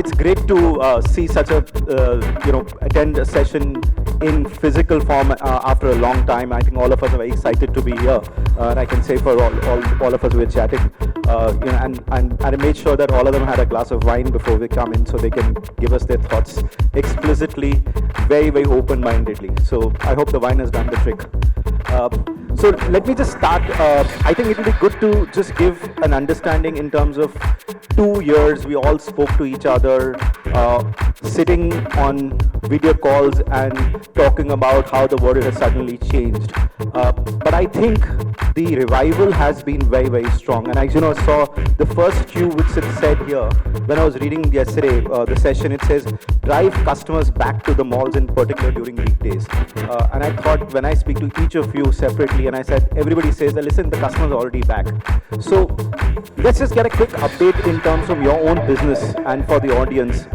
it's great to see such a, attend a session in physical form after a long time. I think all of us are very excited to be here. And I can say for all of us we're chatting. And I made sure that all of them had a glass of wine before we come in so they can give us their thoughts explicitly, very, very open-mindedly. So I hope the wine has done the trick. So let me just start. I think it will be good to just give an understanding in terms of 2 years. We all spoke to each other, sitting on video calls and talking about how the world has suddenly changed. But I think the revival has been very, very strong. And I saw the first cue which it said here, when I was reading yesterday, the session, it says, drive customers back to the malls in particular during weekdays. And I thought when I speak to each of you separately, and I said, everybody says that, listen, the customer's already back. So let's just get a quick update in terms of your own business and for the audience.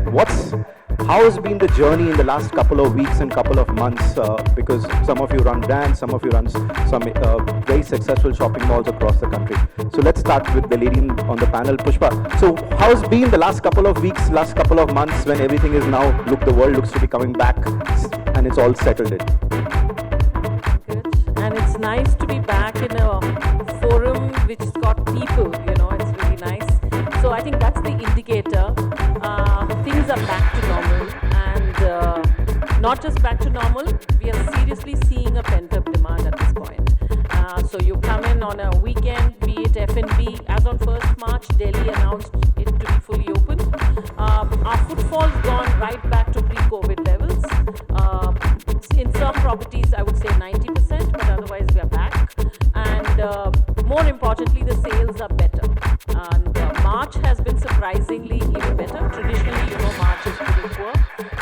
How has been the journey in the last couple of weeks and couple of months? Because some of you run brands, some of you run some very successful shopping malls across the country. So let's start with the lady on the panel, Pushpa. So how's been the last couple of weeks, last couple of months when everything is now, the world looks to be coming back and it's all settled in? Good. And it's nice to be back in a forum which's got people, it's really nice. So I think that's the indicator. Things are back to normal, and not just back to normal, we are seriously seeing a pent-up demand at this point. So you come in on a weekend, be it F&B, as on 1st March, Delhi announced it to be fully open. Our footfall's gone right back to pre-COVID levels. In some properties, I would say 90%, but otherwise we are back. And more importantly, the sales are better. And March has been surprisingly even better. Traditionally, March is pretty poor,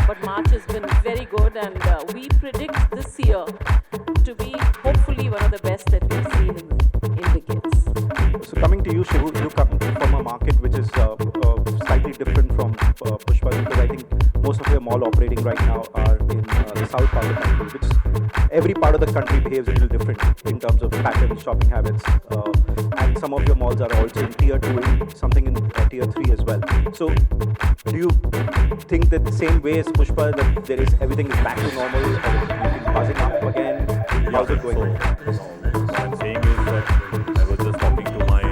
but March has been very good, and we predict this year to be hopefully one of the best that we've seen in decades. So coming to you, Shivu, you come from a market which is slightly different from Pushpa, because I think most of your mall operating right now are in the south part of the country, which every part of the country behaves a little different in terms of patterns, shopping habits, and some of your malls are also in tier 2 and something in tier 3 as well. So do you think that the same way as Pushpa, that everything is back to normal, or is buzzing up again? How's it going? What I'm saying is that I was just talking to my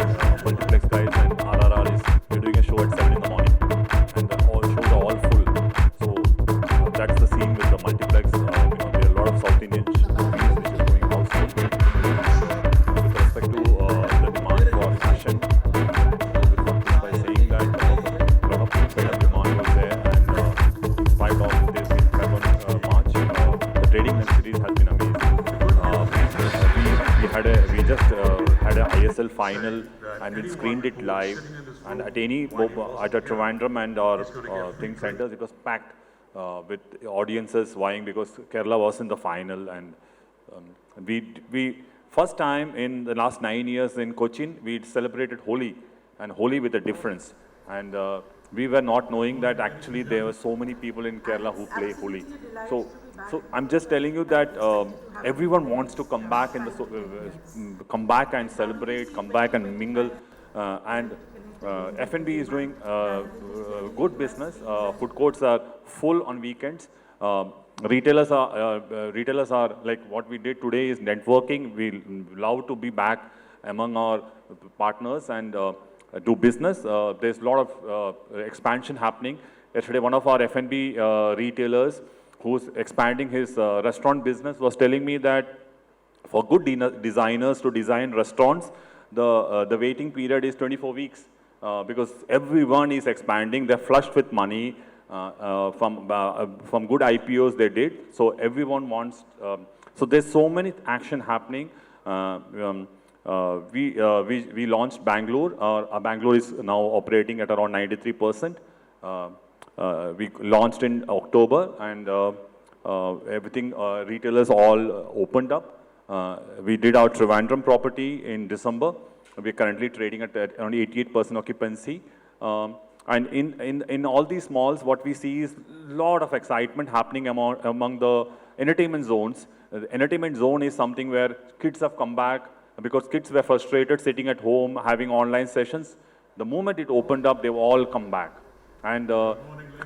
multiplex guys, and RRR is, we're doing a show at 7 in the morning, and all shows are all full. So that's the scene with the multiplex. There are a lot of South Indian movies which is going household. With respect to the demand for fashion, by saying that a lot of pent-up demand was there, and in spite of this impact on March, the trading densities has been amazing. We just had a ISL final, and we screened it live, and at a Trivandrum and our Think Centers, it was packed with audiences vying because Kerala was in the final. And we first time in the last 9 years in Cochin, we celebrated Holi, and Holi with a difference. And we were not knowing that actually there were so many people in Kerala who play Holi. So I'm just telling you that everyone wants to come back come back and celebrate, come back and mingle, and F&B is doing good business. Food courts are full on weekends. Retailers are like, what we did today is networking. We love to be back among our partners and do business. There's a lot of expansion happening. Yesterday, one of our F&B retailers who's expanding his restaurant business was telling me that for good designers to design restaurants, the waiting period is 24 weeks because everyone is expanding. They're flushed with money from good IPOs they did. So everyone wants, so there's so many action happening. We launched Bangalore. Our Bangalore is now operating at around 93%. We launched in October, and everything, retailers all opened up. We did our Trivandrum property in December. We're currently trading at around 88% occupancy. And in all these malls, what we see is a lot of excitement happening among the entertainment zones. The entertainment zone is something where kids have come back because kids were frustrated sitting at home, having online sessions. The moment it opened up, they've all come back. And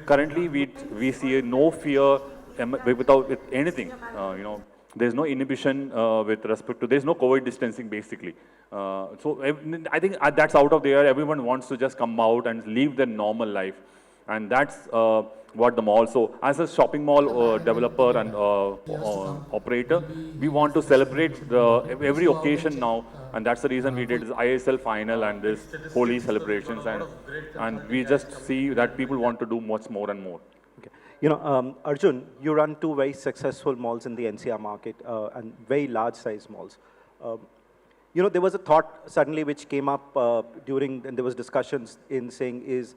currently, we see no fear with anything. There's no inhibition with respect to, there's no COVID distancing basically. I think that's out of there. Everyone wants to just come out and live their normal life. And that's what the mall, so as a shopping mall developer and operator, we want to celebrate every occasion now. And that's the reason we did this ISL final and this Holi celebrations. And we just see that people want to do much more and more. Arjun, you run two very successful malls in the NCR market and very large size malls. There was a thought suddenly which came up and there was discussions in saying is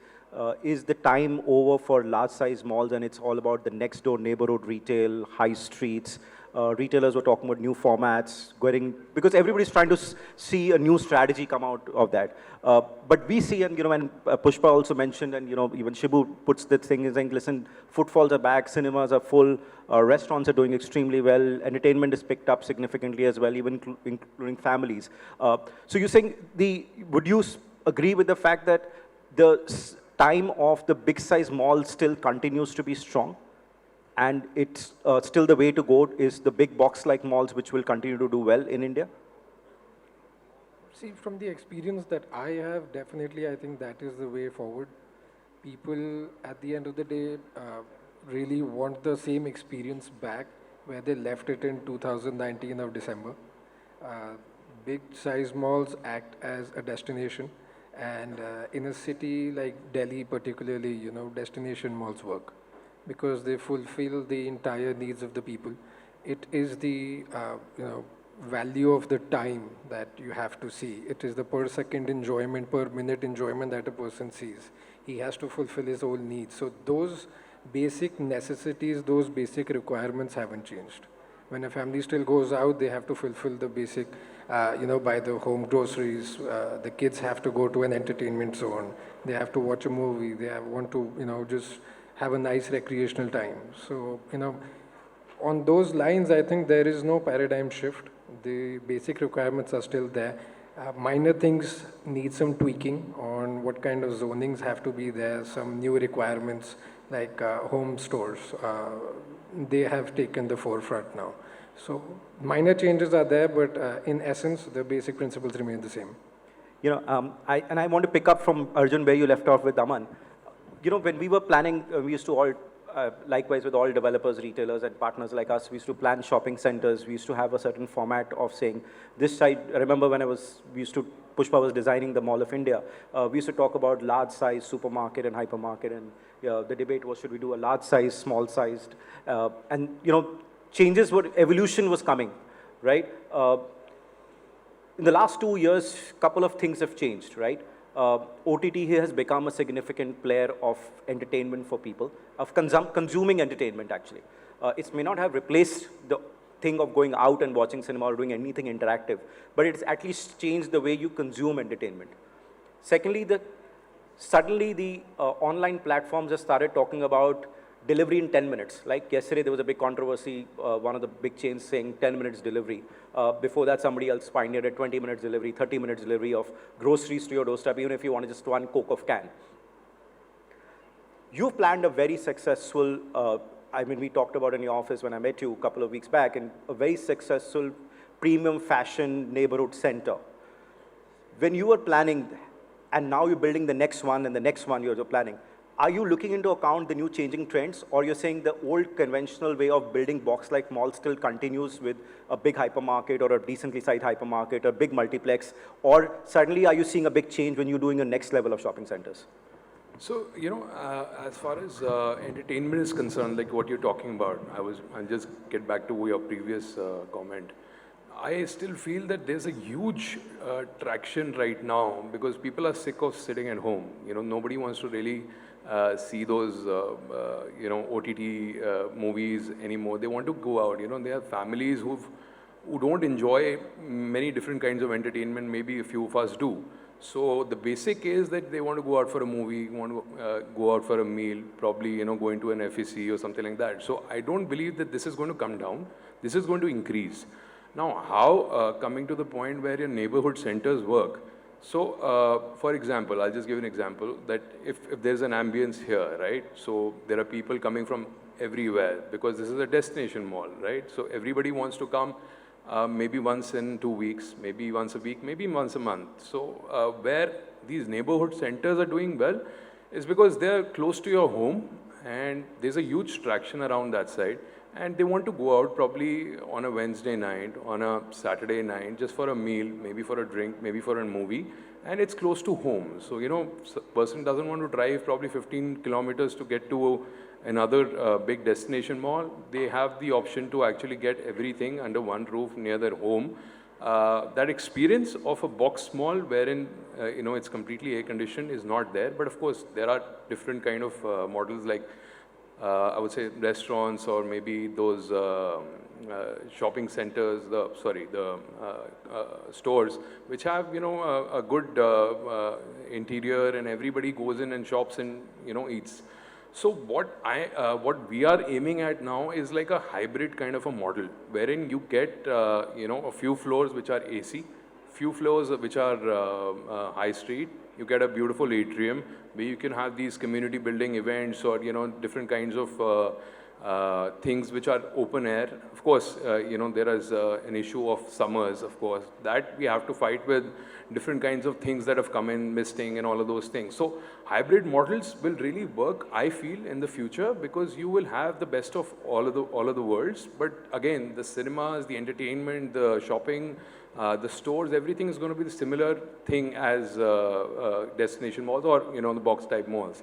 the time over for large size malls and it's all about the next door neighborhood retail, high streets. Retailers were talking about new formats, because everybody's trying to see a new strategy come out of that. But we see, and when Pushpa also mentioned, and even Shibu puts the thing in saying, listen, footfalls are back, cinemas are full, restaurants are doing extremely well, entertainment is picked up significantly as well, even including families. So you're saying, would you agree with the fact that the time of the big size mall still continues to be strong? And it's still the way to go is the big box-like malls, which will continue to do well in India? See, from the experience that I have, definitely I think that is the way forward. People, at the end of the day, really want the same experience back where they left it in 2019 of December. Big size malls act as a destination. And in a city like Delhi particularly, destination malls work, because they fulfill the entire needs of the people. It is the value of the time that you have to see. It is the per second enjoyment, per minute enjoyment that a person sees. He has to fulfill his own needs. So those basic necessities, those basic requirements haven't changed. When a family still goes out, they have to fulfill the basic, buy the home groceries. The kids have to go to an entertainment zone. They have to watch a movie. They want to, just have a nice recreational time. So, on those lines, I think there is no paradigm shift. The basic requirements are still there. Minor things need some tweaking on what kind of zonings have to be there, some new requirements like home stores. They have taken the forefront now. So minor changes are there, but in essence, the basic principles remain the same. I want to pick up from Arjun where you left off with Aman. When we were planning, we used to all, likewise with all developers, retailers and partners like us, we used to plan shopping centers. We used to have a certain format of saying, this side, I remember when Pushpa was designing the Mall of India, we used to talk about large size supermarket and hypermarket, and the debate was, should we do a large size, small sized, and evolution was coming, right? In the last 2 years, a couple of things have changed, right? OTT has become a significant player of entertainment for people, of consuming entertainment actually. It may not have replaced the thing of going out and watching cinema or doing anything interactive, but it's at least changed the way you consume entertainment. Secondly, suddenly the online platforms have started talking about delivery in 10 minutes. Like yesterday, there was a big controversy, one of the big chains saying 10 minutes delivery. Before that, somebody else pioneered 20 minutes delivery, 30 minutes delivery of groceries to your doorstep, even if you want just one Coke of can. You've planned a very successful, we talked about in your office when I met you a couple of weeks back, and a very successful premium fashion neighborhood center. When you were planning, and now you're building the next one and the next one you're planning, are you looking into account the new changing trends, or you're saying the old conventional way of building box-like malls still continues with a big hypermarket or a decently sized hypermarket, a big multiplex, or suddenly are you seeing a big change when you're doing a next level of shopping centers? So, as far as entertainment is concerned, like what you're talking about, I'll just get back to your previous comment. I still feel that there's a huge traction right now because people are sick of sitting at home. Nobody wants to really see those, OTT movies anymore. They want to go out. They have families who don't enjoy many different kinds of entertainment. Maybe a few of us do. So the basic is that they want to go out for a movie, want to go out for a meal, probably going to an FEC or something like that. So I don't believe that this is going to come down. This is going to increase. Now, how coming to the point where your neighborhood centers work, So, for example, I'll just give an example that if there's an ambience here, right? So there are people coming from everywhere because this is a destination mall, right? So everybody wants to come maybe once in 2 weeks, maybe once a week, maybe once a month. So where these neighborhood centers are doing well is because they're close to your home and there's a huge traction around that side. And they want to go out probably on a Wednesday night, on a Saturday night, just for a meal, maybe for a drink, maybe for a movie, and it's close to home. So, you know, person doesn't want to drive probably 15 kilometers to get to another big destination mall. They have the option to actually get everything under one roof near their home. That experience of a box mall wherein, you know, it's completely air conditioned is not there. But of course, there are different kind of models like I would say restaurants or maybe those shopping centers, the stores, which have, you know, a good interior and everybody goes in and shops and, you know, eats. So what we are aiming at now is like a hybrid kind of a model, wherein you get, you know, a few floors which are AC, few floors which are high street. You get a beautiful atrium where you can have these community building events or, you know, different kinds of things which are open air. Of course, you know, there is an issue of summers, of course, that we have to fight with different kinds of things that have come in, misting and all of those things. So hybrid models will really work, I feel, in the future because you will have the best of all of the worlds. But again, the cinemas, the entertainment, the shopping, the stores, everything is going to be the similar thing as destination malls or, you know, the box type malls.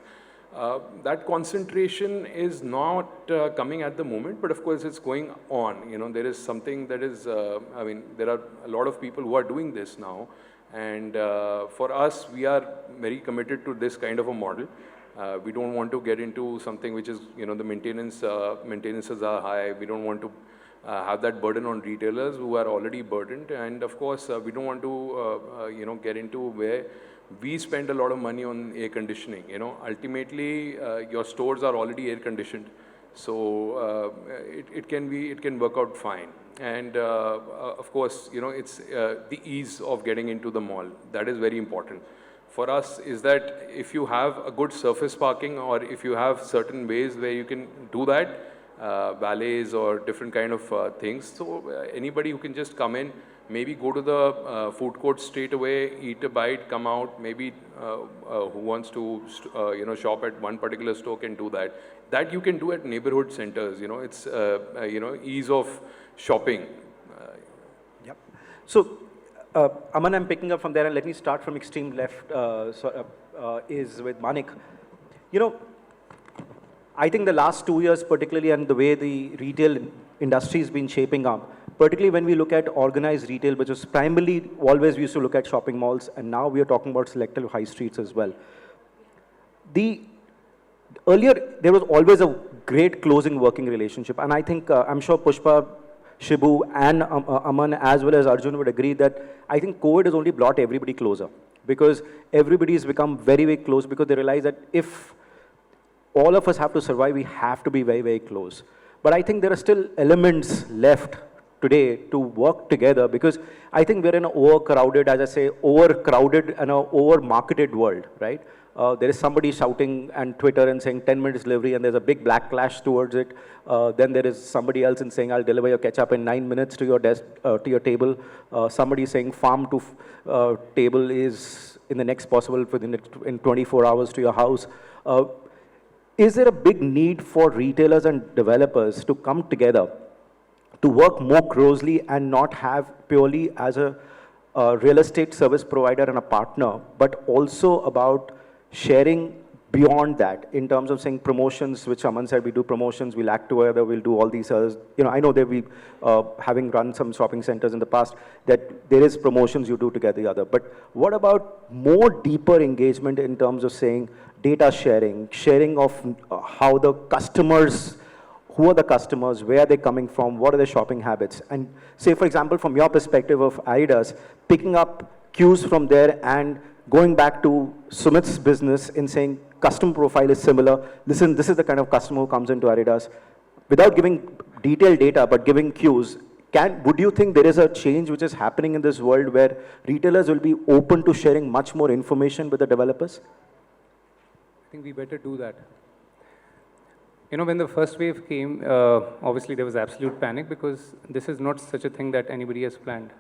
That concentration is not coming at the moment, but of course it's going on. You know, there is something that is, I mean, there are a lot of people who are doing this now. And for us, we are very committed to this kind of a model. We don't want to get into something which is, you know, the maintenances are high. We don't want to have that burden on retailers who are already burdened. And of course, we don't want to, you know, get into where we spend a lot of money on air conditioning. You know, ultimately, your stores are already air conditioned. So it can work out fine. And of course, you know, it's the ease of getting into the mall. That is very important. For us is that if you have a good surface parking or if you have certain ways where you can do that, valets or different kind of things. So anybody who can just come in, maybe go to the food court straight away, eat a bite, come out, maybe who wants to, you know, shop at one particular store can do that. That you can do at neighborhood centers, you know, it's, you know, ease of shopping. Yep. So, Aman, I'm picking up from there and let me start from extreme left, is with Manik. You know, I think the last 2 years particularly and the way the retail industry has been shaping up, particularly when we look at organized retail, which is primarily always we used to look at shopping malls, and now we are talking about selective high streets as well. Earlier, there was always a great closing working relationship, and I think, I'm sure Pushpa, Shibu, and Aman, as well as Arjun would agree that I think COVID has only brought everybody closer, because everybody has become very, very close because they realize that if all of us have to survive, we have to be very, very close. But I think there are still elements left today to work together because I think we're in an overcrowded, as I say, overcrowded and an over-marketed world, right? There is somebody shouting and Twitter and saying 10 minutes delivery and there's a big backlash towards it. Then there is somebody else in saying, I'll deliver your ketchup in 9 minutes to your desk, to your table. Somebody saying farm to table is in the next possible in 24 hours to your house. Is there a big need for retailers and developers to come together to work more closely and not have purely as a real estate service provider and a partner, but also about sharing beyond that in terms of saying promotions, which Aman said, we do promotions, we'll act together, we'll do all these others. You know, I know that we, having run some shopping centers in the past, that there is promotions you do together. But what about more deeper engagement in terms of saying data sharing of how the customers, who are the customers, where are they coming from, what are their shopping habits? And say, for example, from your perspective of Adidas, picking up cues from there and going back to Sumit's business in saying customer profile is similar. Listen, this is the kind of customer who comes into Adidas. Without giving detailed data, but giving cues, would you think there is a change which is happening in this world where retailers will be open to sharing much more information with the developers? I think we better do that. You know, when the first wave came, obviously there was absolute panic because this is not such a thing that anybody has planned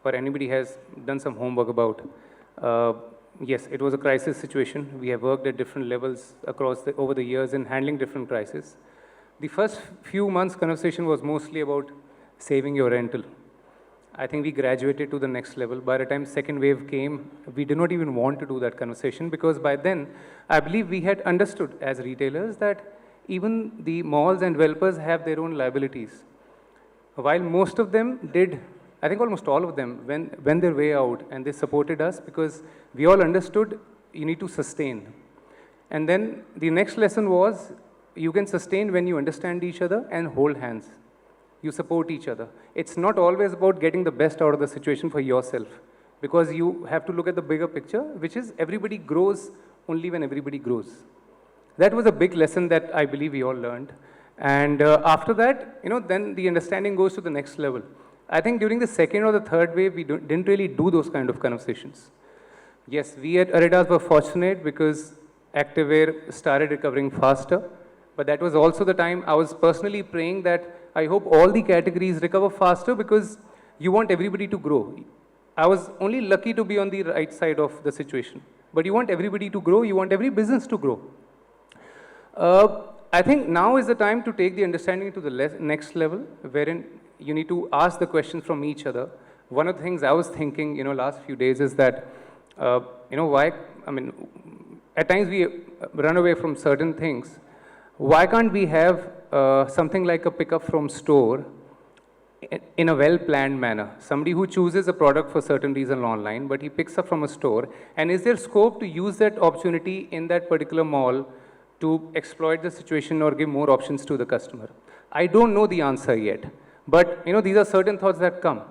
or anybody has done some homework about. Yes, it was a crisis situation. We have worked at different levels over the years in handling different crises. The first few months conversation was mostly about saving your rental. I think we graduated to the next level. By the time second wave came, we did not even want to do that conversation because by then, I believe we had understood as retailers that even the malls and developers have their own liabilities. While most of them did, I think almost all of them went their way out and they supported us because we all understood you need to sustain. And then the next lesson was you can sustain when you understand each other and hold hands. You support each other. It's not always about getting the best out of the situation for yourself because you have to look at the bigger picture, which is everybody grows only when everybody grows. That was a big lesson that I believe we all learned. And after that, you know, then the understanding goes to the next level. I think during the second or the third wave, we didn't really do those kind of conversations. Yes, we at Adidas were fortunate because activewear started recovering faster. But that was also the time I was personally praying that I hope all the categories recover faster because you want everybody to grow. I was only lucky to be on the right side of the situation. But you want everybody to grow, you want every business to grow. I think now is the time to take the understanding to the next level, wherein you need to ask the questions from each other. One of the things I was thinking, you know, last few days is that, you know, why, I mean, at times we run away from certain things. Why can't we have something like a pickup from store in a well-planned manner? Somebody who chooses a product for certain reason online, but he picks up from a store, and is there scope to use that opportunity in that particular mall to exploit the situation or give more options to the customer? I don't know the answer yet, but you know, these are certain thoughts that come.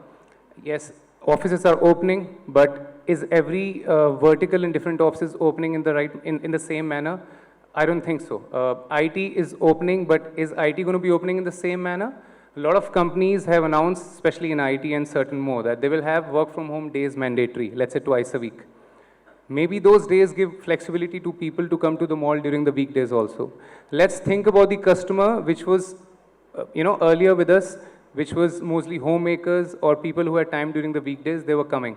Yes, offices are opening, but is every vertical in different offices opening in the same manner? I don't think so. IT is opening, but is IT going to be opening in the same manner? A lot of companies have announced, especially in IT and certain more, that they will have work from home days mandatory, let's say twice a week. Maybe those days give flexibility to people to come to the mall during the weekdays also. Let's think about the customer, which was, you know, earlier with us, which was mostly homemakers or people who had time during the weekdays, they were coming.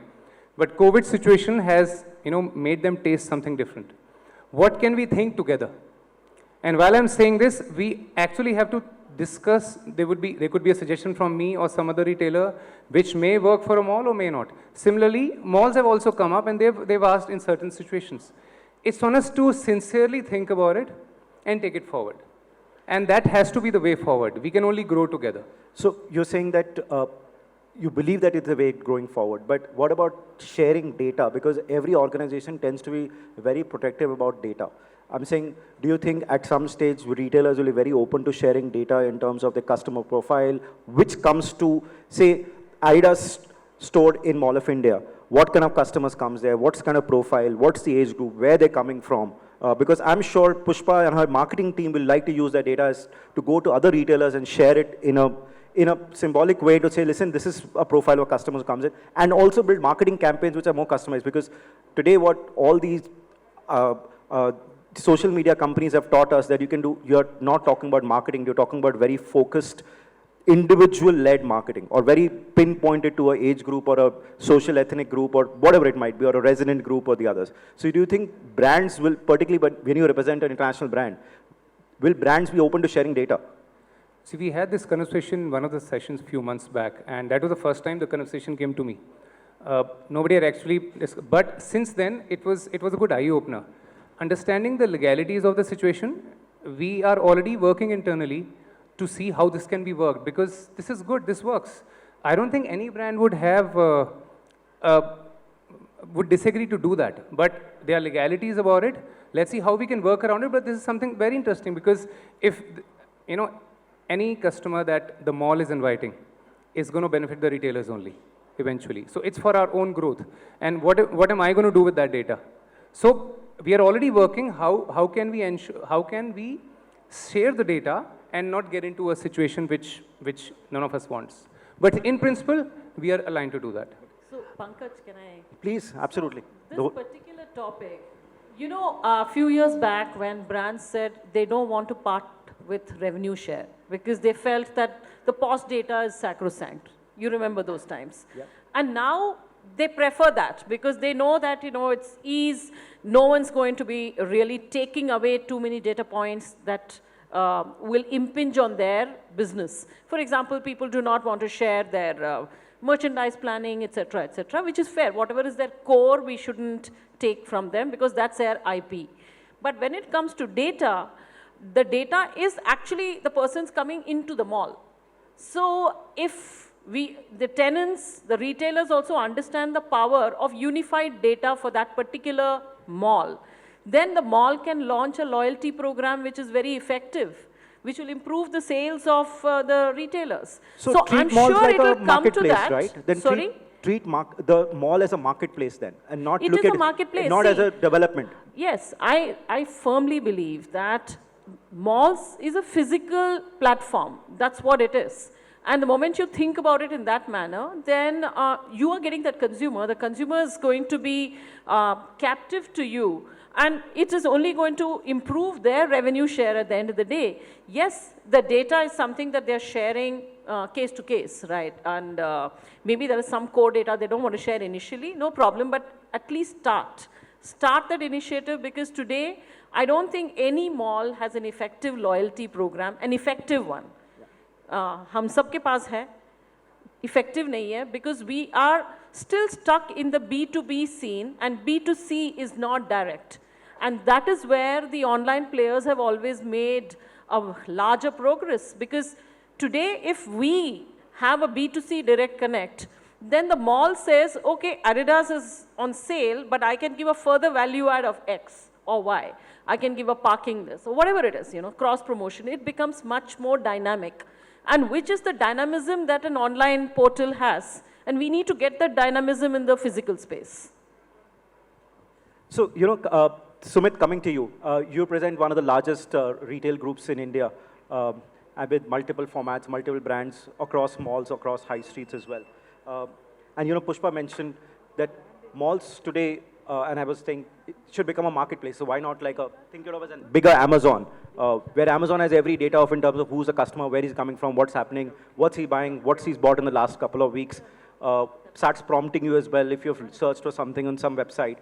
But COVID situation has, you know, made them taste something different. What can we think together? And while I'm saying this, we actually have to discuss, there could be a suggestion from me or some other retailer which may work for a mall or may not. Similarly, malls have also come up and they've asked in certain situations. It's on us to sincerely think about it and take it forward. And that has to be the way forward. We can only grow together. So you're saying that you believe that it's the way going forward, but what about sharing data? Because every organization tends to be very protective about data. I'm saying, do you think at some stage retailers will be very open to sharing data in terms of the customer profile, which comes to, say, Adidas stored in Mall of India? What kind of customers comes there? What's kind of profile? What's the age group? Where they're coming from? Because I'm sure Pushpa and her marketing team will like to use that data to go to other retailers and share it in a symbolic way to say, listen, this is a profile of customers who comes in, and also build marketing campaigns which are more customized. Because today what all these social media companies have taught us that you can do, you're not talking about marketing, you're talking about very focused, individual-led marketing, or very pinpointed to an age group or a social ethnic group or whatever it might be, or a resident group or the others. So do you think brands will, particularly but when you represent an international brand, will brands be open to sharing data? See, we had this conversation in one of the sessions a few months back, and that was the first time the conversation came to me. Nobody had actually, but since then, it was a good eye-opener. Understanding the legalities of the situation, we are already working internally to see how this can be worked, because this is good, this works. I don't think any brand would have, would disagree to do that, but there are legalities about it. Let's see how we can work around it, but this is something very interesting, because if, you know, any customer that the mall is inviting is going to benefit the retailers only, eventually. So it's for our own growth. And what am I going to do with that data? So we are already working, how can we ensure, how can we share the data and not get into a situation which none of us wants. But in principle, we are aligned to do that. So, Pankaj, can I? Please, absolutely. This particular topic, you know, a few years back when brands said they don't want to part with revenue share because they felt that the POS data is sacrosanct. You remember those times. Yeah. And now they prefer that because they know that, you know, it's ease. No one's going to be really taking away too many data points that will impinge on their business. For example, people do not want to share their merchandise planning, etc., which is fair. Whatever is their core, we shouldn't take from them because that's their IP. But when it comes to data, the data is actually the person's coming into the mall. So if the tenants, the retailers also understand the power of unified data for that particular mall, then the mall can launch a loyalty program which is very effective, which will improve the sales of the retailers. So I'm malls sure like it will a come to marketplace, that. right? Then Sorry? treat the mall as a marketplace then, and not It look is at a marketplace. not as See, a development. Yes, I firmly believe that malls is a physical platform. That's what it is. And the moment you think about it in that manner, then you are getting that consumer. The consumer is going to be captive to you. And it is only going to improve their revenue share at the end of the day. Yes, the data is something that they're sharing case to case, right? And maybe there is some core data they don't want to share initially, no problem, but at least start that initiative because today, I don't think any mall has an effective loyalty program, an effective one. हम सब के पास है, effective नहीं है because we are still stuck in the B2B scene and B2C is not direct. And that is where the online players have always made a larger progress because today if we have a B2C direct connect, then the mall says, okay, Adidas is on sale, but I can give a further value add of X or Y. I can give a parking this or whatever it is, you know, cross promotion. It becomes much more dynamic. And which is the dynamism that an online portal has. And we need to get that dynamism in the physical space. So, you know, Sumit, coming to you, you present one of the largest retail groups in India with multiple formats, multiple brands across malls, across high streets as well. And, you know, Pushpa mentioned that malls today, and I was saying, it should become a marketplace. So why not like think of it as a bigger Amazon, where Amazon has every data of in terms of who's the customer, where he's coming from, what's happening, what's he buying, what's he's bought in the last couple of weeks, starts prompting you as well if you've searched for something on some website.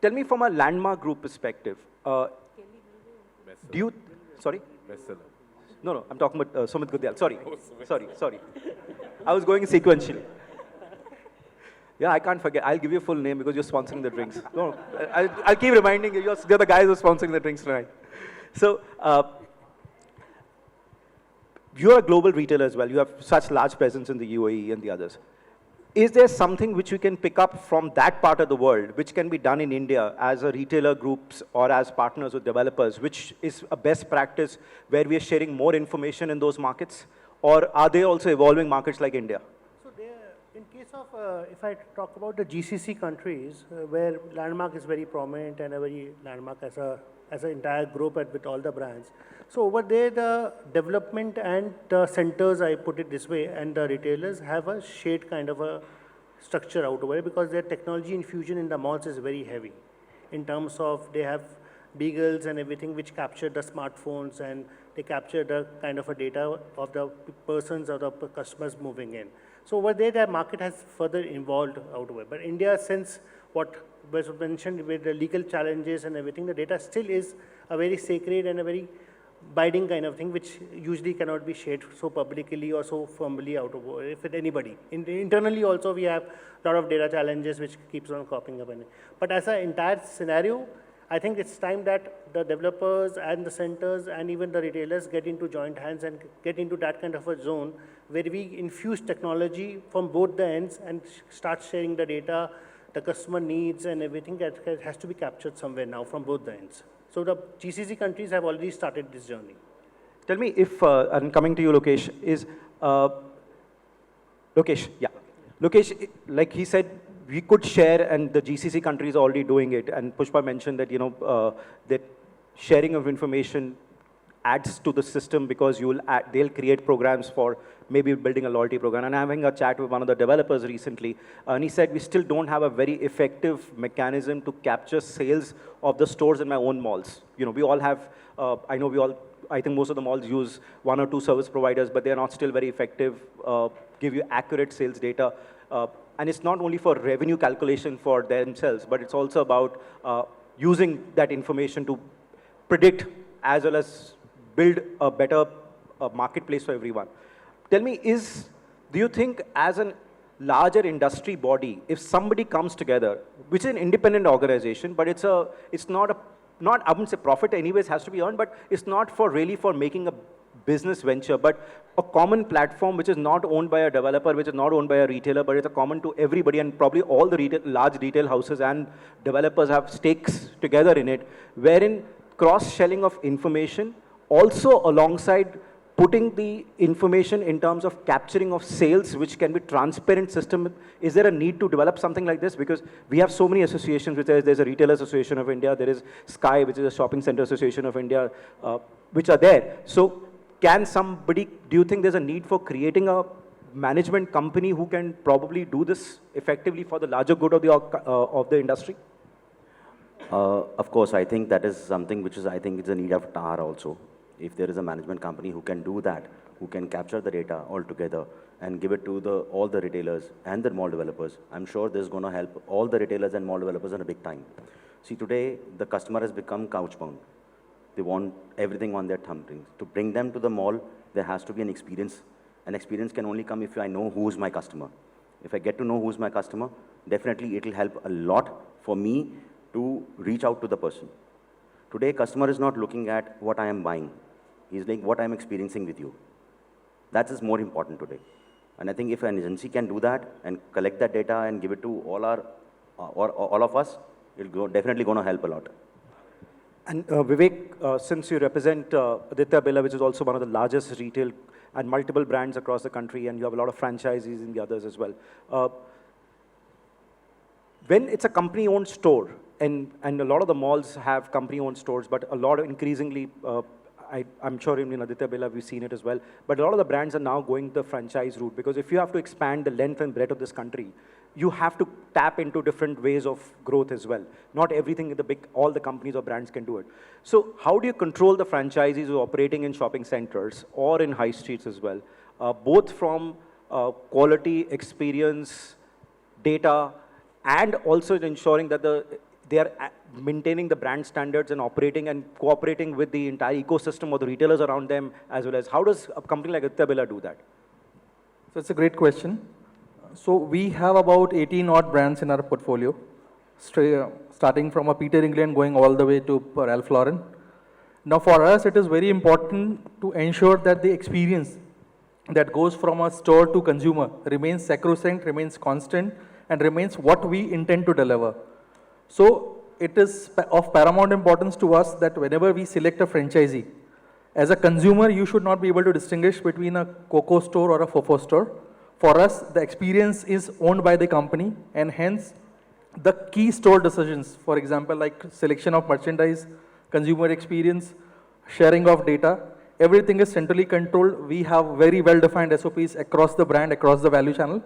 Tell me from a landmark group perspective, do you, sorry? Bestseller. No, I'm talking about Sumit Gudyal. Sorry. I was going sequentially. Yeah, I can't forget. I'll give you a full name because you're sponsoring the drinks. No, I'll keep reminding you. You're the guys who are sponsoring the drinks tonight. So, you're a global retailer as well. You have such large presence in the UAE and the others. Is there something which we can pick up from that part of the world, which can be done in India as a retailer groups or as partners with developers, which is a best practice where we are sharing more information in those markets? Or are they also evolving markets like India? In case of, if I talk about the GCC countries, where Landmark is very prominent and a very Landmark as an entire group with all the brands. So over there, the development and the centers, I put it this way, and the retailers have a shared kind of a structure out over because their technology infusion in the malls is very heavy. In terms of they have beagles and everything which capture the smartphones and they capture the kind of a data of the persons or the customers moving in. So over there, the market has further evolved out over. But India, since what was mentioned with the legal challenges and everything, the data still is a very sacred and a very binding kind of thing, which usually cannot be shared so publicly or so firmly out of with anybody. Internally also, we have a lot of data challenges which keeps on cropping up. But as an entire scenario, I think it's time that the developers and the centers and even the retailers get into joint hands and get into that kind of a zone where we infuse technology from both the ends and start sharing the data, the customer needs and everything that has to be captured somewhere now from both the ends. So the GCC countries have already started this journey. Tell me if, and coming to you, Lokesh, is, Lokesh, yeah. Lokesh, like he said, we could share, and the GCC countries are already doing it. And Pushpa mentioned that, you know, that sharing of information adds to the system because they'll create programs for maybe building a loyalty program. And I'm having a chat with one of the developers recently, and he said we still don't have a very effective mechanism to capture sales of the stores in my own malls. You know, we all have, I think most of the malls use 1 or 2 service providers, but they're not still very effective, give you accurate sales data. And it's not only for revenue calculation for themselves, but it's also about using that information to predict as well as build a better marketplace for everyone. Tell me, do you think as a larger industry body, if somebody comes together, which is an independent organization, but it's not, I wouldn't say profit anyways has to be earned, but it's not for making a business venture, but a common platform which is not owned by a developer, which is not owned by a retailer, but it's a common to everybody, and probably all the large retail houses and developers have stakes together in it, wherein cross-selling of information, also alongside putting the information in terms of capturing of sales, which can be transparent system. Is there a need to develop something like this? Because we have so many associations, there's a Retailer Association of India, there is Sky, which is a Shopping Center Association of India, which are there. So can somebody, do you think there's a need for creating a management company who can probably do this effectively for the larger good of the industry? Of course, I think that is something which is, I think it's a need of hour also. If there is a management company who can do that, who can capture the data altogether and give it to all the retailers and the mall developers, I'm sure this is going to help all the retailers and mall developers in a big time. See, today, the customer has become couch-bound. They want everything on their thumbprint. To bring them to the mall, there has to be an experience. An experience can only come if I know who's my customer. If I get to know who's my customer, definitely it will help a lot for me to reach out to the person. Today, customer is not looking at what I am buying. He's like, what I'm experiencing with you. That is more important today. And I think if an agency can do that and collect that data and give it to all of us, it's definitely going to help a lot. And Vivek, since you represent Aditya Birla, which is also one of the largest retail and multiple brands across the country, and you have a lot of franchisees in the others as well. When it's a company-owned store, and a lot of the malls have company-owned stores, but a lot of increasingly, I'm sure in Aditya Birla we've seen it as well, but a lot of the brands are now going the franchise route, because if you have to expand the length and breadth of this country, you have to tap into different ways of growth as well. Not everything all the companies or brands can do it. So how do you control the franchisees who are operating in shopping centers or in high streets as well, both from quality, experience, data, and also ensuring that they are maintaining the brand standards and operating and cooperating with the entire ecosystem of the retailers around them, as well as how does a company like Aditya Birla do that? So it's a great question. So we have about 18 odd brands in our portfolio, starting from a Peter England going all the way to Ralph Lauren. Now for us, it is very important to ensure that the experience that goes from a store to consumer remains sacrosanct, remains constant, and remains what we intend to deliver. So it is of paramount importance to us that whenever we select a franchisee, as a consumer, you should not be able to distinguish between a Coco store or a Fofo store. For us, the experience is owned by the company, and hence the key store decisions, for example, like selection of merchandise, consumer experience, sharing of data, everything is centrally controlled. We have very well-defined SOPs across the brand, across the value channel.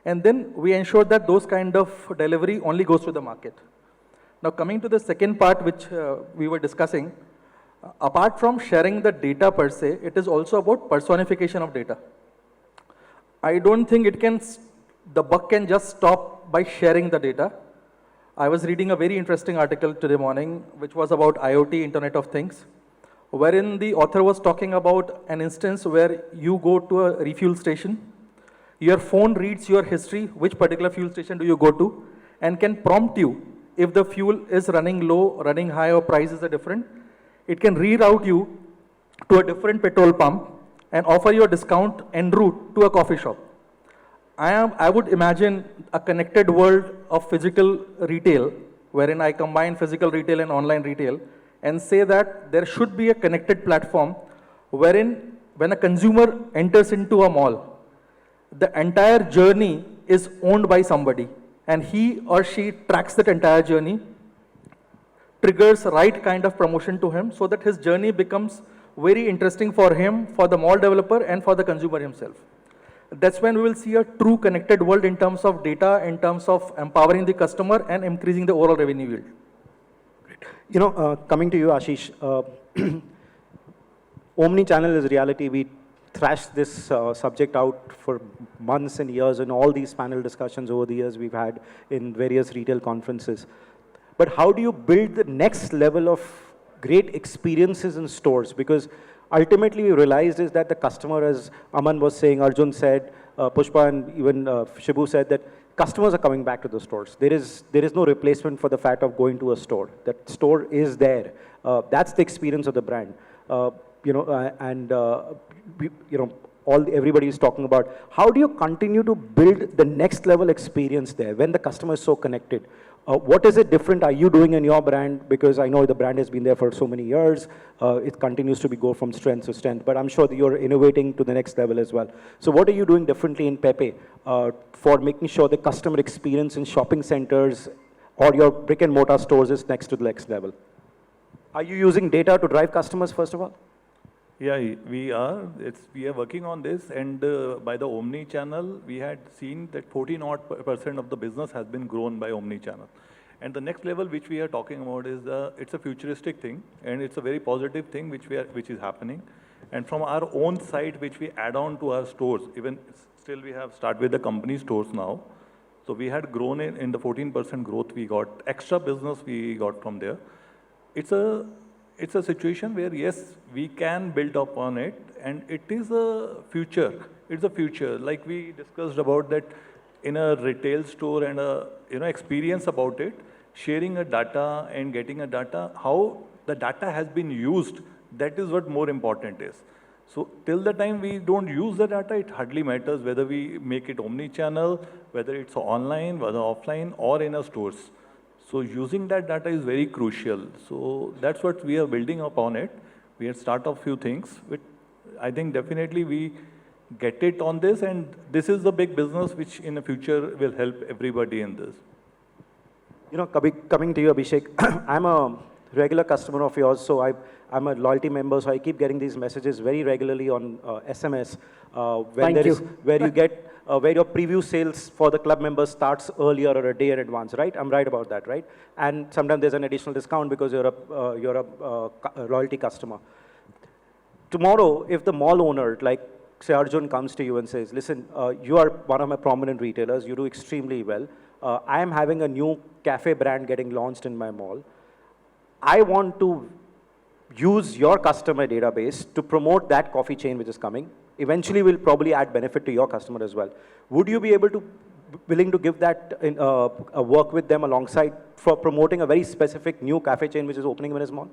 And then we ensure that those kind of delivery only goes to the market. Now coming to the second part which we were discussing, apart from sharing the data per se, it is also about personification of data. I don't think the buck can just stop by sharing the data. I was reading a very interesting article today morning, which was about IoT, Internet of Things, wherein the author was talking about an instance where you go to a refuel station, your phone reads your history, which particular fuel station do you go to, and can prompt you if the fuel is running low, running high, or prices are different. It can reroute you to a different petrol pump and offer you a discount en route to a coffee shop. I would imagine a connected world of physical retail, wherein I combine physical retail and online retail, and say that there should be a connected platform wherein when a consumer enters into a mall, the entire journey is owned by somebody, and he or she tracks that entire journey, triggers right kind of promotion to him so that his journey becomes very interesting for him, for the mall developer, and for the consumer himself. That's when we will see a true connected world in terms of data, in terms of empowering the customer and increasing the overall revenue yield. You know, coming to you, Ashish, Omni-channel is reality. We thrashed this subject out for months and years in all these panel discussions over the years we've had in various retail conferences. But how do you build the next level of great experiences in stores? Because ultimately we realized is that the customer, as Aman was saying, Arjun said, Pushpa and even Shibu said that customers are coming back to the stores. There is no replacement for the fact of going to a store. That store is there. That's the experience of the brand. Everybody is talking about how do you continue to build the next level experience there when the customer is so connected? What is it different are you doing in your brand? Because I know the brand has been there for so many years. It continues to go from strength to strength, but I'm sure that you're innovating to the next level as well. So what are you doing differently in Pepe for making sure the customer experience in shopping centers or your brick and mortar stores is next to the next level? Are you using data to drive customers, first of all? Yeah, we are. We are working on this, and by the Omni-channel, we had seen that 14% of the business has been grown by Omni-channel. And the next level which we are talking about is it's a futuristic thing, and it's a very positive thing which is happening. And from our own side, which we add on to our stores, even still we have started with the company stores now. So we had grown in the 14% growth we got, extra business we got from there. It's a situation where, yes, we can build upon it, and it is a future. It's a future. Like we discussed about that in a retail store and a experience about it, sharing a data and getting a data, how the data has been used, that is what more important is. So till the time we don't use the data, it hardly matters whether we make it omni-channel, whether it's online, whether offline, or in our stores. So using that data is very crucial. So that's what we are building upon it. We have started a few things. I think definitely we get it on this, and this is the big business which in the future will help everybody in this. You know, coming to you, Abhishek, I'm a regular customer of yours, so I'm a loyalty member, so I keep getting these messages very regularly on SMS. Where your preview sales for the club members starts earlier or a day in advance, right? I'm right about that, right? And sometimes there's an additional discount because you're a loyalty customer. Tomorrow, if the mall owner, like say Arjun, comes to you and says, listen, you are one of my prominent retailers, you do extremely well. I am having a new cafe brand getting launched in my mall. I want to use your customer database to promote that coffee chain which is coming. Eventually will probably add benefit to your customer as well. Would you be willing to give that work with them alongside for promoting a very specific new cafe chain which is opening in his mall?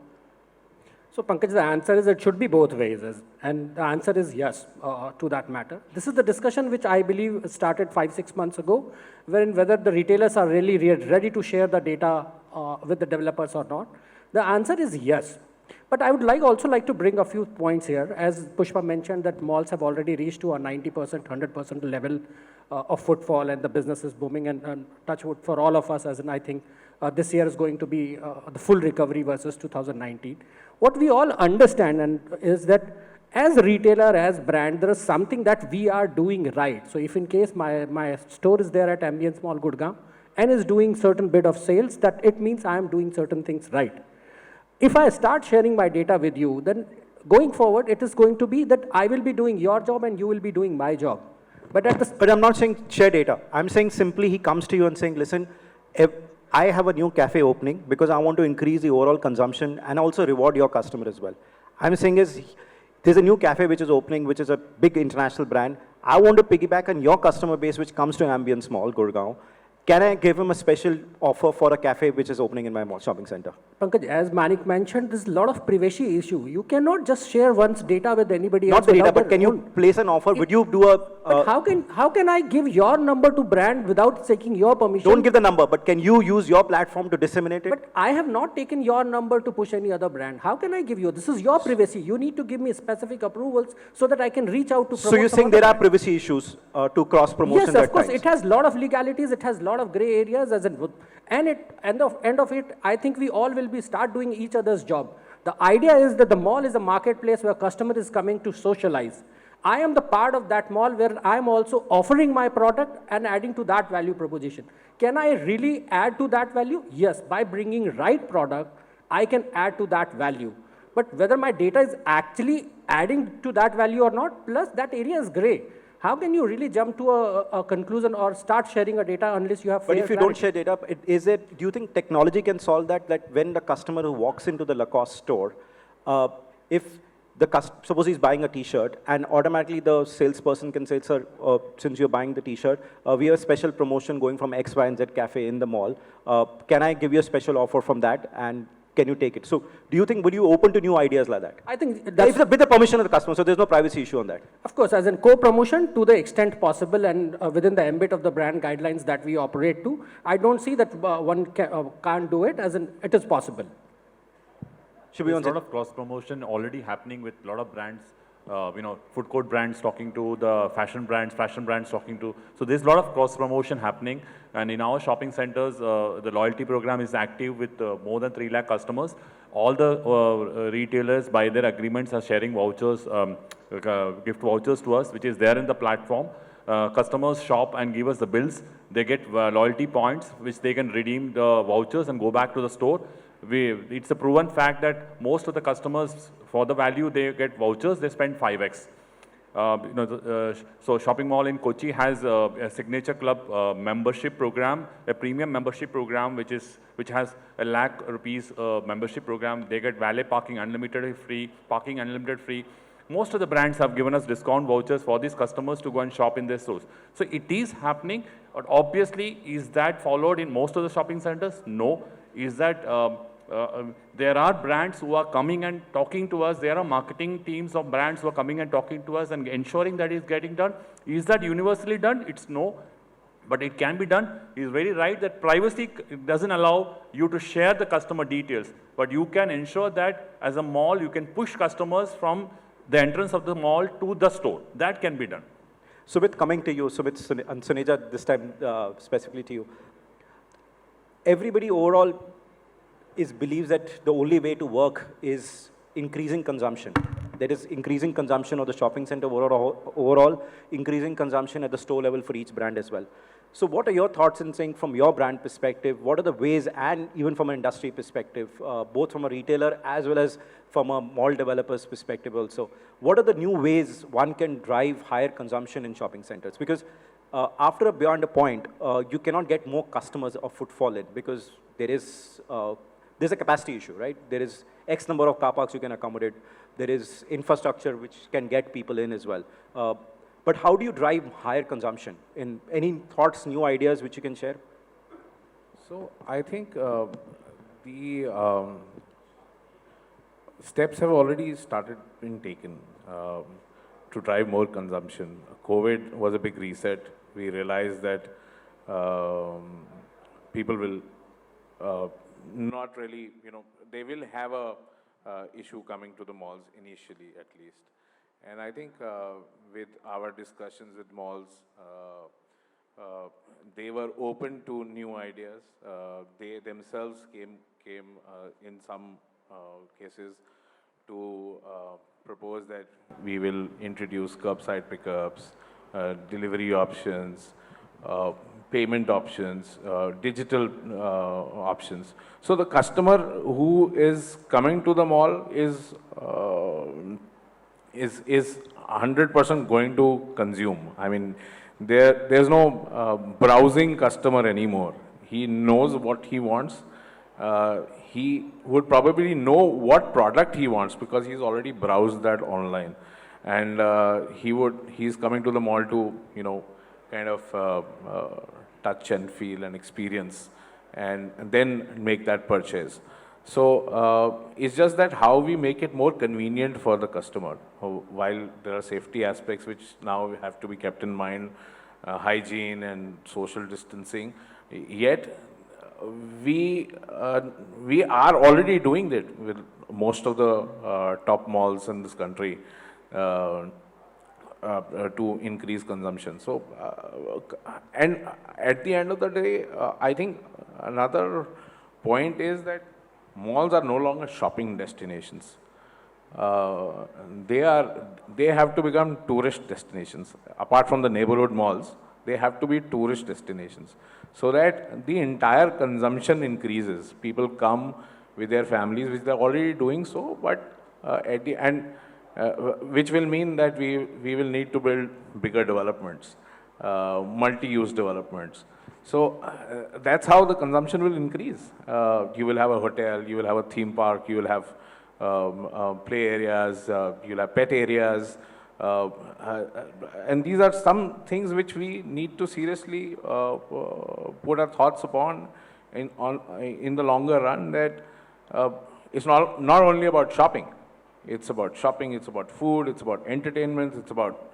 So Pankaj, the answer is it should be both ways, and the answer is yes to that matter. This is the discussion which I believe started 5-6 months ago, wherein whether the retailers are really ready to share the data with the developers or not. The answer is yes. But I would also like to bring a few points here. As Pushpa mentioned, that malls have already reached to a 90%, 100% level of footfall, and the business is booming, and touch wood for all of us, as in I think this year is going to be the full recovery versus 2019. What we all understand is that as a retailer, as brand, there is something that we are doing right. So if in case my store is there at Ambience Mall, Gurgaon, and is doing certain bit of sales, that it means I am doing certain things right. If I start sharing my data with you, then going forward, it is going to be that I will be doing your job and you will be doing my job. But I'm not saying share data. I'm saying simply he comes to you and saying, listen, if I have a new cafe opening because I want to increase the overall consumption and also reward your customer as well. I'm saying is, there's a new cafe which is opening, which is a big international brand. I want to piggyback on your customer base which comes to Ambience Mall, Gurgaon. Can I give him a special offer for a cafe which is opening in my mall shopping center? Pankaj, as Manik mentioned, there's a lot of privacy issue. You cannot just share one's data with anybody else. Not the data, but can you place an offer? Would you do a... But how can I give your number to brand without taking your permission? Don't give the number, but can you use your platform to disseminate it? But I have not taken your number to push any other brand. How can I give you? This is your privacy. You need to give me specific approvals so that I can reach out to promote. So you're saying there are privacy issues to cross promotion? Yes, of course. It has a lot of legalities. It has a lot of gray areas. End of it, I think we all will start doing each other's job. The idea is that the mall is a marketplace where customer is coming to socialize. I am the part of that mall where I am also offering my product and adding to that value proposition. Can I really add to that value? Yes, by bringing right product, I can add to that value. But whether my data is actually adding to that value or not, plus that area is gray. How can you really jump to a conclusion or start sharing a data unless you have fair But if you don't share data, do you think technology can solve that? That when the customer who walks into the Lacoste store, if suppose he's buying a T-shirt, and automatically the salesperson can say, sir, since you're buying the T-shirt, we have a special promotion going from X, Y, and Z cafe in the mall. Can I give you a special offer from that? And can you take it? So do you think, would you open to new ideas like that? I think that's with the permission of the customer, so there's no privacy issue on that. Of course, as in co-promotion to the extent possible and within the ambit of the brand guidelines that we operate to, I don't see that one can't do it, as in it is possible. There's a lot of cross-promotion already happening with a lot of brands, food court brands talking to the fashion brands talking to. So there's a lot of cross-promotion happening. And in our shopping centers, the loyalty program is active with more than 3 lakh customers. All the retailers, by their agreements, are sharing vouchers, gift vouchers to us, which is there in the platform. Customers shop and give us the bills. They get loyalty points, which they can redeem the vouchers and go back to the store. It's a proven fact that most of the customers, for the value they get vouchers, they spend 5x. So Shopping Mall in Kochi has a signature club membership program, a premium membership program, which has ₹1 lakh membership program. They get valet parking unlimited free, parking unlimited free. Most of the brands have given us discount vouchers for these customers to go and shop in their stores. So it is happening, but obviously, is that followed in most of the shopping centers? No. Is that there are brands who are coming and talking to us. There are marketing teams of brands who are coming and talking to us and ensuring that it's getting done. Is that universally done? It's no. But it can be done. He's very right that privacy doesn't allow you to share the customer details. But you can ensure that as a mall, you can push customers from the entrance of the mall to the store. That can be done. Sumit, coming to you. Sumit and Suneja, this time specifically to you. Everybody overall believes that the only way to work is increasing consumption. That is increasing consumption of the shopping center overall, increasing consumption at the store level for each brand as well. So what are your thoughts in saying from your brand perspective, what are the ways, and even from an industry perspective, both from a retailer as well as from a mall developer's perspective also, what are the new ways one can drive higher consumption in shopping centers? Because beyond a point, you cannot get more customers or footfall in because there's a capacity issue, right? There is X number of car parks you can accommodate. There is infrastructure which can get people in as well. But how do you drive higher consumption? Any thoughts, new ideas which you can share? So I think the steps have already started being taken to drive more consumption. COVID was a big reset. We realized that people will not really, they will have a issue coming to the malls initially at least. And I think with our discussions with malls, they were open to new ideas. They themselves came in some cases to propose that we will introduce curbside pickups, delivery options, payment options, digital options. So the customer who is coming to the mall is 100% going to consume. I mean, there's no browsing customer anymore. He knows what he wants. He would probably know what product he wants because he's already browsed that online. And he's coming to the mall to, kind of touch and feel and experience and then make that purchase. So it's just that how we make it more convenient for the customer, while there are safety aspects which now have to be kept in mind, hygiene and social distancing, yet we are already doing that with most of the top malls in this country to increase consumption. So, and at the end of the day, I think another point is that malls are no longer shopping destinations. They have to become tourist destinations. Apart from the neighborhood malls, they have to be tourist destinations, so that the entire consumption increases. People come with their families, which they're already doing so, but at the end, which will mean that we will need to build bigger developments, multi-use developments. So that's how the consumption will increase. You will have a hotel, you will have a theme park, you will have play areas, you'll have pet areas, and these are some things which we need to seriously put our thoughts upon in the longer run, that it's not only about shopping. It's about shopping, it's about food, it's about entertainment, it's about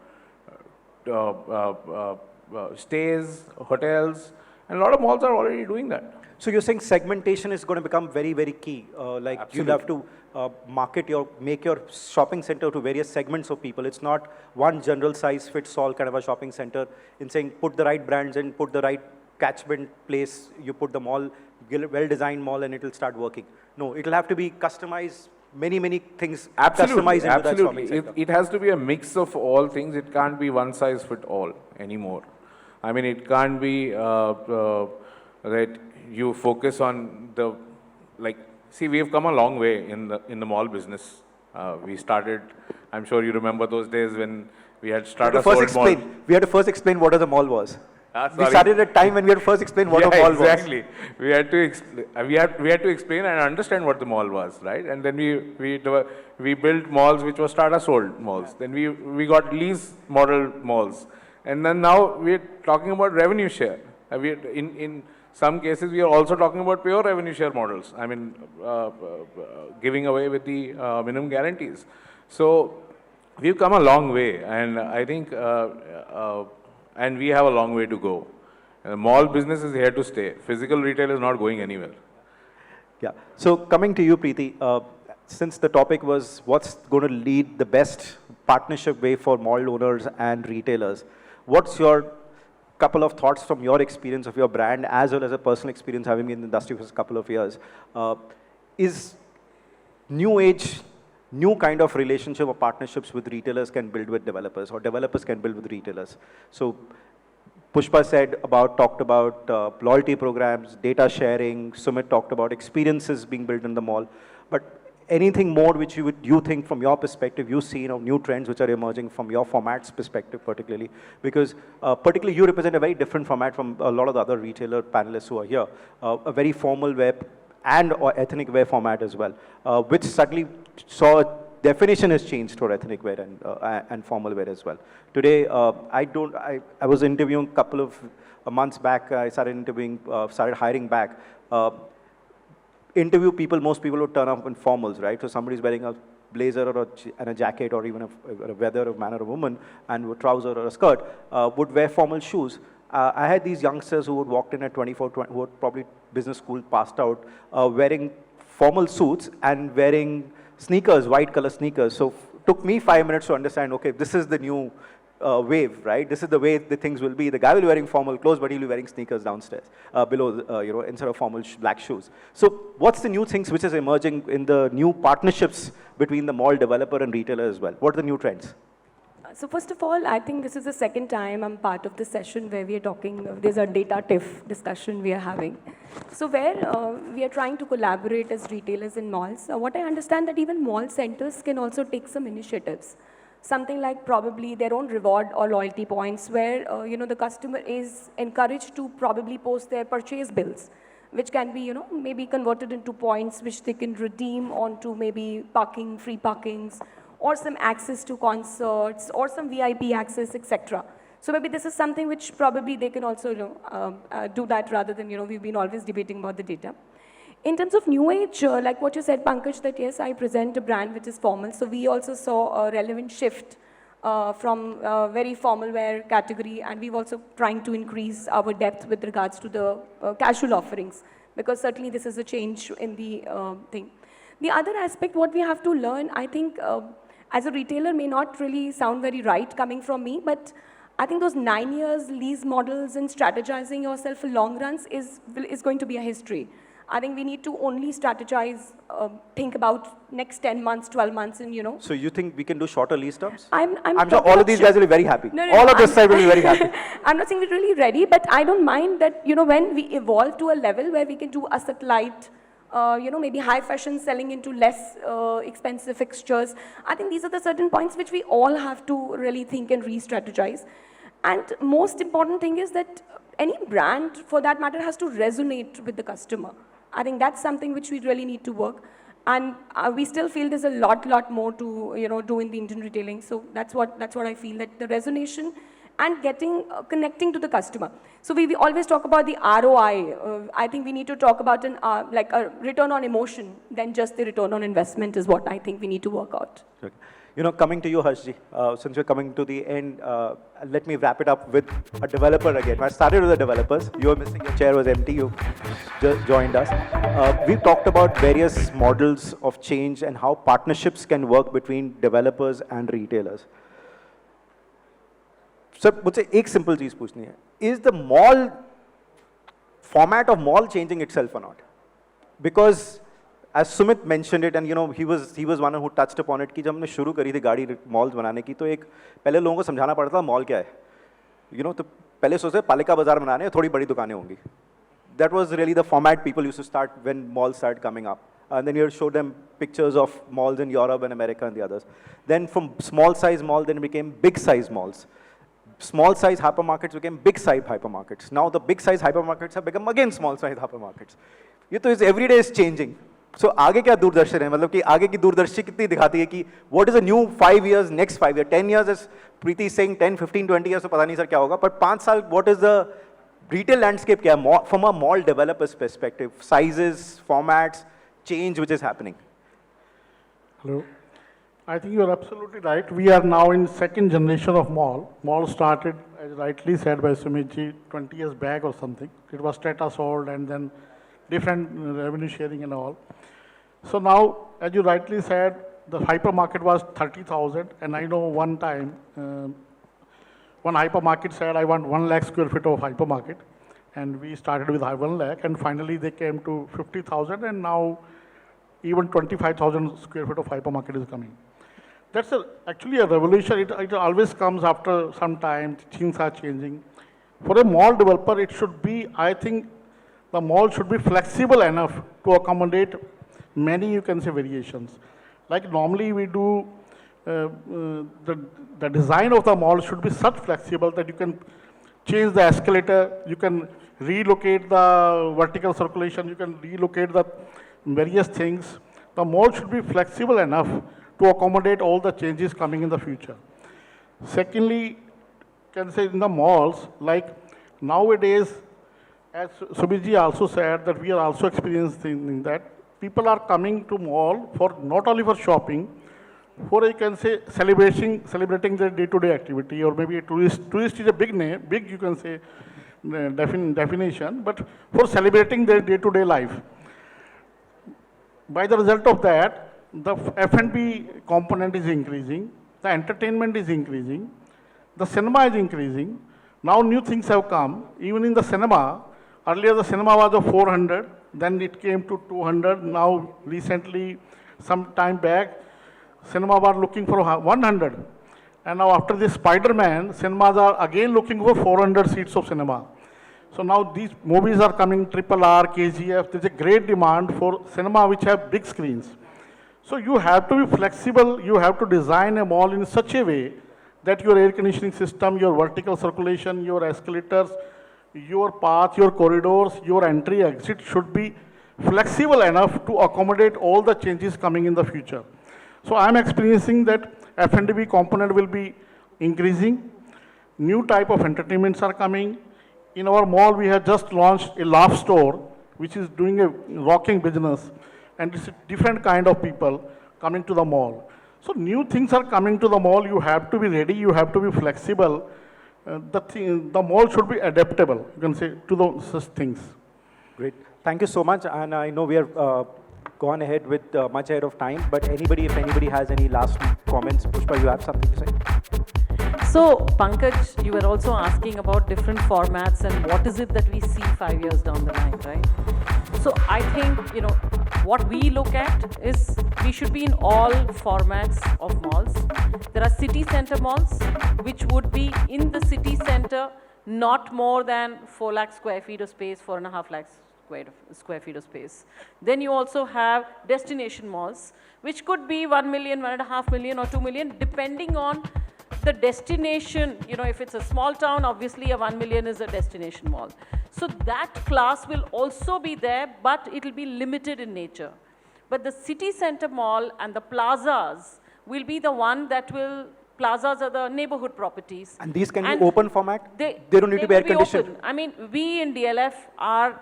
stays, hotels, and a lot of malls are already doing that. So you're saying segmentation is going to become very, very key. Like Absolutely. you'll have to make your shopping center to various segments of people. It's not one general size fits all kind of a shopping center in saying put the right brands in, put the right catchment place, you put the mall, well-designed mall, and it'll start working. No, it'll have to be customized, many things customized into that shopping center. It has to be a mix of all things. It can't be one size fit all anymore. I mean, it can't be that you focus on the, like, see, we've come a long way in the mall business. We started, I'm sure you remember those days when we had started We had to first explain what a mall was. We Sorry. started at a time when we had to first explain what a mall exactly. We had to explain and understand what the mall was, right? And then we built malls which were Tata sold malls. Then we got lease model malls, and then now we're talking about revenue share. In some cases we are also talking about pure revenue share models. I mean, giving away with the minimum guarantees. So we've come a long way, and I think. And we have a long way to go. Mall business is here to stay. Physical retail is not going anywhere. Yeah. So coming to you, Preeti, since the topic was what's going to lead the best partnership way for mall owners and retailers, what's your couple of thoughts from your experience of your brand as well as a personal experience having been in the industry for a couple of years? Is new age, new kind of relationship or partnerships with retailers can build with developers, or developers can build with retailers? So Pushpa talked about loyalty programs, data sharing. Sumit talked about experiences being built in the mall. But anything more which you think from your perspective, you see new trends which are emerging from your format's perspective particularly? Because particularly you represent a very different format from a lot of the other retailer panelists who are here. A very formal web or ethnic wear format as well, which suddenly saw definition has changed for ethnic wear and formal wear as well. Today, I was interviewing a couple of months back. I started hiring back. Interview people, most people would turn up in formals, right? So somebody's wearing a blazer and a jacket, or even whether a man or a woman, and a trouser or a skirt, would wear formal shoes. I had these youngsters who would walked in at 24, who were probably business school passed out, wearing formal suits and wearing sneakers, white color sneakers. So took me 5 minutes to understand, okay, this is the new wave, right? This is the way the things will be. The guy will be wearing formal clothes, but he'll be wearing sneakers downstairs, below, instead of formal black shoes. So what's the new things which is emerging in the new partnerships between the mall developer and retailer as well? What are the new trends? So first of all, I think this is the second time I'm part of the session where we are talking, there's a data TIFF discussion we are having. So where we are trying to collaborate as retailers in malls. What I understand that even mall centers can also take some initiatives. Something like probably their own reward or loyalty points where, the customer is encouraged to probably post their purchase bills, which can be, maybe converted into points which they can redeem onto maybe parking, free parkings, or some access to concerts, or some VIP access, etc. So maybe this is something which probably they can also do that rather than, we've been always debating about the data. In terms of new age, like what you said, Pankaj, that yes, I present a brand which is formal. So we also saw a relevant shift from very formal wear category, and we've also trying to increase our depth with regards to the casual offerings, because certainly this is a change in the thing. The other aspect, what we have to learn, I think, as a retailer may not really sound very right coming from me, but I think those 9 years lease models and strategizing yourself for long runs is going to be a history. I think we need to only strategize, think about next 10 months, 12 months, and So you think we can do shorter lease terms? I'm sure all of these guys will be very happy. No, All of this side will be very happy. I'm not saying we're really ready, but I don't mind that, when we evolve to a level where we can do asset light, maybe high fashion selling into less expensive fixtures. I think these are the certain points which we all have to really think and re-strategize. And most important thing is that any brand, for that matter, has to resonate with the customer. I think that's something which we really need to work. And we still feel there's a lot more to, do in the Indian retailing. So that's what I feel, that the resonation and connecting to the customer. So we always talk about the ROI. I think we need to talk about like a return on emotion than just the return on investment is what I think we need to work out. Okay. Coming to you, Harshji, since we're coming to the end, let me wrap it up with a developer again. I started with the developers. You were missing, your chair was empty. You just joined us. We've talked about various models of change and how partnerships can work between developers and retailers. Sir, मुझसे एक simple चीज़ पूछनी है. Is the mall format of mall changing itself or not? Because as Sumit mentioned it, and he was one who touched upon it, कि जब हमने शुरू करी थी गाड़ी malls बनाने की, तो एक पहले लोगों को समझाना पड़ता था mall क्या है. तो पहले सोचते पालिका बाजार बनाने हैं, थोड़ी बड़ी दुकानें होंगी. That was really the format people used to start when malls started coming up. And then you show them pictures of malls in Europe and America and the others. Then from small size mall, then it became big size malls. Small size hypermarkets became big size hypermarkets. Now the big size hypermarkets have become again small size hypermarkets. Every day is changing. So आगे क्या दूरदर्शी है, मतलब कि आगे की दूरदर्शी कितनी दिखाती है कि what is the new 5 years, next 5 years, 10 years is Preeti saying 10, 15, 20 years तो पता नहीं सर क्या होगा, but 5 साल what is the retail landscape क्या है from a mall developer's perspective, sizes, formats, change which is happening. Hello. I think you are absolutely right. We are now in second generation of mall. Mall started, as rightly said by Sumitji, 20 years back or something. It was strata sold and then different revenue sharing and all. So now, as you rightly said, the hypermarket was 30,000, and I know one time, one hypermarket said, I want 1 lakh square feet of hypermarket, and we started with 1 lakh, and finally they came to 50,000, and now even 25,000 square feet of hypermarket is coming. That's actually a revolution. It always comes after some time, things are changing. For a mall developer, it should be, I think, the mall should be flexible enough to accommodate many, you can say, variations. Like normally we do, the design of the mall should be such flexible that you can change the escalator, you can relocate the vertical circulation, you can relocate the various things. The mall should be flexible enough to accommodate all the changes coming in the future. Secondly, can say in the malls, like nowadays, as Subhiji also said, that we are also experiencing that people are coming to mall for not only for shopping, for you can say celebrating their day-to-day activity, or maybe a tourist. Tourist is a big name, big you can say definition, but for celebrating their day-to-day life. By the result of that, the F&B component is increasing, the entertainment is increasing, the cinema is increasing. Now new things have come, even in the cinema. Earlier the cinema was of 400, then it came to 200. Now recently, some time back, cinema were looking for 100. And now after this Spider-Man, cinemas are again looking for 400 seats of cinema. So now these movies are coming, RRR, KGF. There's a great demand for cinema which have big screens. So you have to be flexible. You have to design a mall in such a way that your air conditioning system, your vertical circulation, your escalators, your path, your corridors, your entry, exit should be flexible enough to accommodate all the changes coming in the future. So I'm experiencing that F&B component will be increasing. New type of entertainments are coming. In our mall, we have just launched a laugh store, which is doing a rocking business. And it's a different kind of people coming to the mall. So new things are coming to the mall. You have to be ready. You have to be flexible. The mall should be adaptable, you can say, to such things. Great. Thank you so much. And I know we are gone ahead with much ahead of time, but if anybody has any last comments, Pushpa, you have something to say? So, Pankaj, you were also asking about different formats and what is it that we see 5 years down the line, right? So I think, you know, what we look at is we should be in all formats of malls. There are city center malls, which would be in the city center, not more than 4 lakh square feet of space, 4.5 lakh square feet of space. Then you also have destination malls, which could be 1 million, 1.5 million, or 2 million, depending on the destination. You know, if it's a small town, obviously a 1 million is a destination mall. So that class will also be there, but it will be limited in nature. But the city center mall and the plazas will be the one that will, plazas are the neighborhood properties. And these can be open format? They don't need to be will air conditioned? Open. I mean, we in DLF are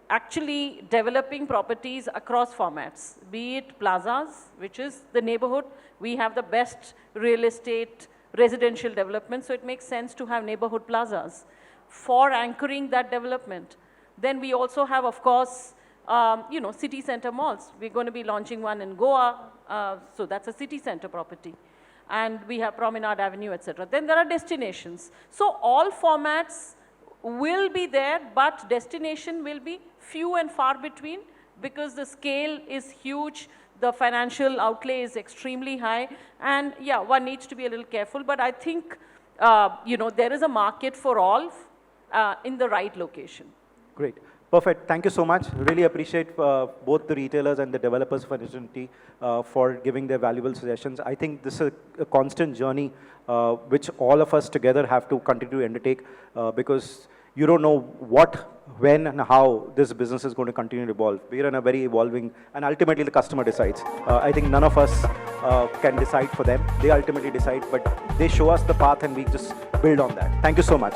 actually developing properties across formats, be it plazas, which is the neighborhood. We have the best real estate residential development, so it makes sense to have neighborhood plazas for anchoring that development. Then we also have, of course, you know, city center malls. We're going to be launching one in Goa, so that's a city center property. And we have Promenade Avenue, etc. Then there are destinations. So all formats will be there, but destination will be few and far between, because the scale is huge, the financial outlay is extremely high, and yeah, one needs to be a little careful. But I think, you know, there is a market for all in the right location. Great. Perfect. Thank you so much. Really appreciate both the retailers and the developers of opportunity for giving their valuable suggestions. I think this is a constant journey which all of us together have to continue to undertake because you don't know what, when, and how this business is going to continue to evolve. We are in a very evolving, and ultimately the customer decides. I think none of us can decide for them. They ultimately decide, but they show us the path and we just build on that. Thank you so much.